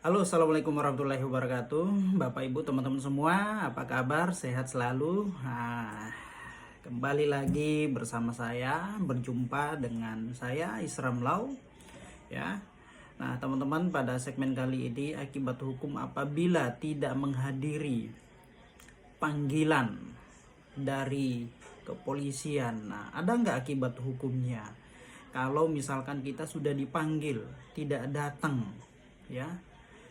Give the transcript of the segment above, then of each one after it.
Halo, assalamualaikum warahmatullahi wabarakatuh. Bapak, ibu, teman-teman semua, apa kabar? Sehat selalu. Kembali lagi bersama saya, berjumpa dengan saya Isram Lau, ya. Nah, teman-teman, pada segmen kali ini, akibat hukum apabila tidak menghadiri panggilan dari kepolisian. Nah, ada nggak akibat hukumnya? Kalau misalkan kita sudah dipanggil, tidak datang, ya,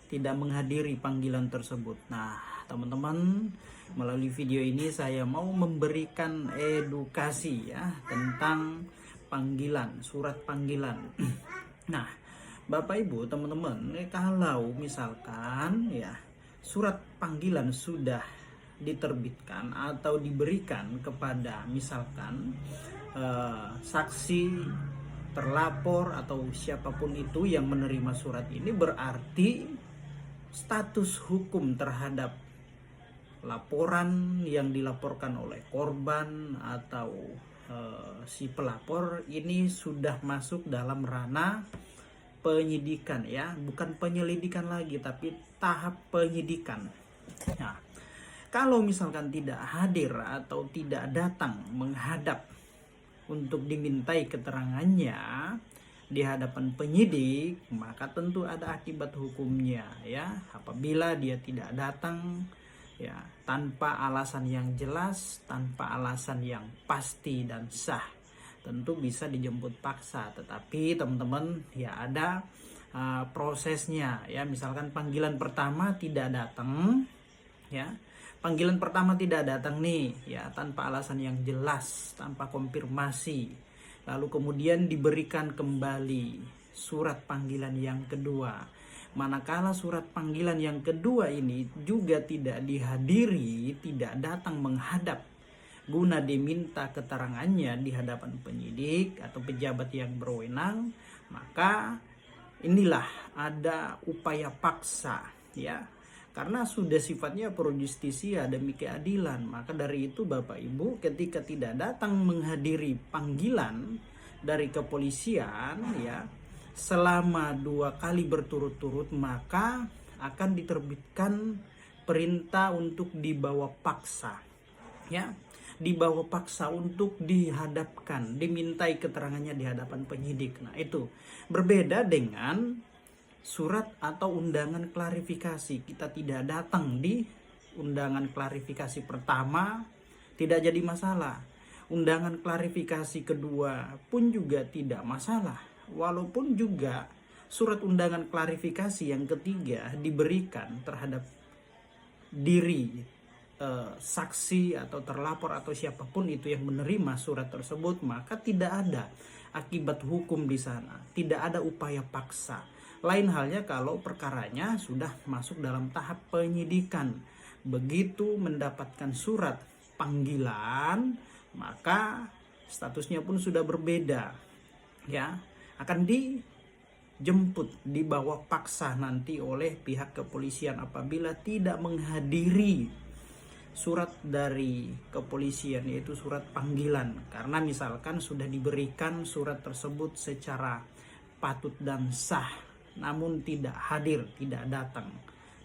tidak menghadiri panggilan tersebut. Nah, teman-teman, melalui video ini saya mau memberikan edukasi ya tentang panggilan, surat panggilan. Nah, Bapak Ibu, teman-teman, kalau misalkan ya surat panggilan sudah diterbitkan atau diberikan kepada misalkan saksi, terlapor atau siapapun itu yang menerima surat ini, berarti status hukum terhadap laporan yang dilaporkan oleh korban atau si pelapor ini sudah masuk dalam ranah penyidikan, ya, bukan penyelidikan lagi tapi tahap penyidikan. Nah, kalau misalkan tidak hadir atau tidak datang menghadap untuk dimintai keterangannya di hadapan penyidik, maka tentu ada akibat hukumnya, ya. Apabila dia tidak datang ya tanpa alasan yang jelas, tanpa alasan yang pasti dan sah, tentu bisa dijemput paksa. Tetapi teman-teman, ya ada prosesnya, ya. Misalkan panggilan pertama tidak datang, ya. Panggilan pertama tidak datang nih, ya, tanpa alasan yang jelas, tanpa konfirmasi. Lalu kemudian diberikan kembali surat panggilan yang kedua. Manakala surat panggilan yang kedua ini juga tidak dihadiri, tidak datang menghadap guna diminta keterangannya di hadapan penyidik atau pejabat yang berwenang, maka inilah ada upaya paksa, ya. Karena sudah sifatnya pro justisia, demi keadilan. Maka dari itu Bapak Ibu, ketika tidak datang menghadiri panggilan dari kepolisian, ya, selama 2 kali berturut-turut, maka akan diterbitkan perintah untuk dibawa paksa, ya, dibawa paksa untuk dihadapkan, dimintai keterangannya di hadapan penyidik. Nah, itu berbeda dengan surat atau undangan klarifikasi. Kita tidak datang di undangan klarifikasi pertama, tidak jadi masalah. Undangan klarifikasi kedua pun juga tidak masalah. Walaupun juga surat undangan klarifikasi yang ketiga diberikan terhadap diri saksi atau terlapor atau siapapun itu yang menerima surat tersebut, maka tidak ada akibat hukum di sana, tidak ada upaya paksa. Lain halnya kalau perkaranya sudah masuk dalam tahap penyidikan. Begitu mendapatkan surat panggilan, maka statusnya pun sudah berbeda, ya. Akan dijemput, dibawa paksa nanti oleh pihak kepolisian apabila tidak menghadiri surat dari kepolisian, yaitu surat panggilan. Karena misalkan sudah diberikan surat tersebut secara patut dan sah, namun tidak hadir, tidak datang.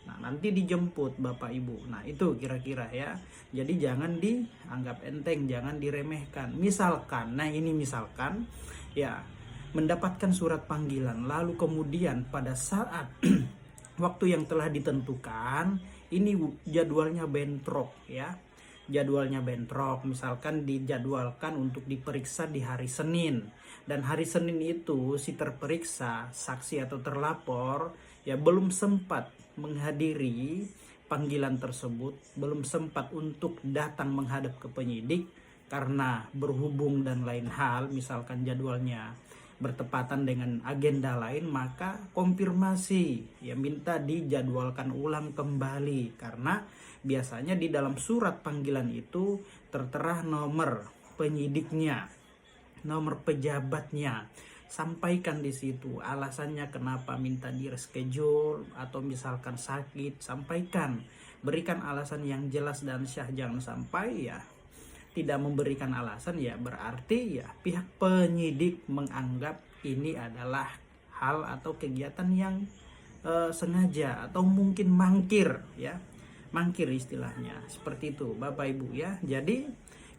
Nah, nanti dijemput Bapak Ibu. Nah, itu kira-kira, ya. Jadi jangan dianggap enteng, jangan diremehkan. Misalkan, nah ini misalkan, ya, mendapatkan surat panggilan, lalu kemudian pada saat waktu yang telah ditentukan, ini jadwalnya bentrok, ya. Jadwalnya bentrok, misalkan dijadwalkan untuk diperiksa di hari Senin, dan hari Senin itu si terperiksa, saksi atau terlapor, ya, belum sempat menghadiri panggilan tersebut, belum sempat untuk datang menghadap ke penyidik karena berhubung dan lain hal, misalkan jadwalnya bertepatan dengan agenda lain, maka konfirmasi, ya, minta dijadwalkan ulang kembali. Karena biasanya di dalam surat panggilan itu tertera nomor penyidiknya, nomor pejabatnya. Sampaikan di situ alasannya kenapa minta di reschedule, atau misalkan sakit, sampaikan, berikan alasan yang jelas dan syah. Jangan sampai, ya, tidak memberikan alasan, ya berarti, ya, pihak penyidik menganggap ini adalah hal atau kegiatan yang sengaja atau mungkin mangkir ya, mangkir istilahnya seperti itu Bapak Ibu ya. Jadi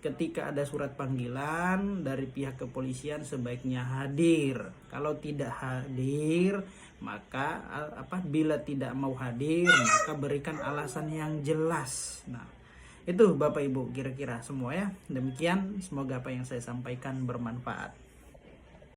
ketika ada surat panggilan dari pihak kepolisian sebaiknya hadir. Kalau tidak hadir, maka bila tidak mau hadir maka berikan alasan yang jelas. Nah, itu Bapak Ibu kira-kira semua ya. Demikian, semoga apa yang saya sampaikan bermanfaat.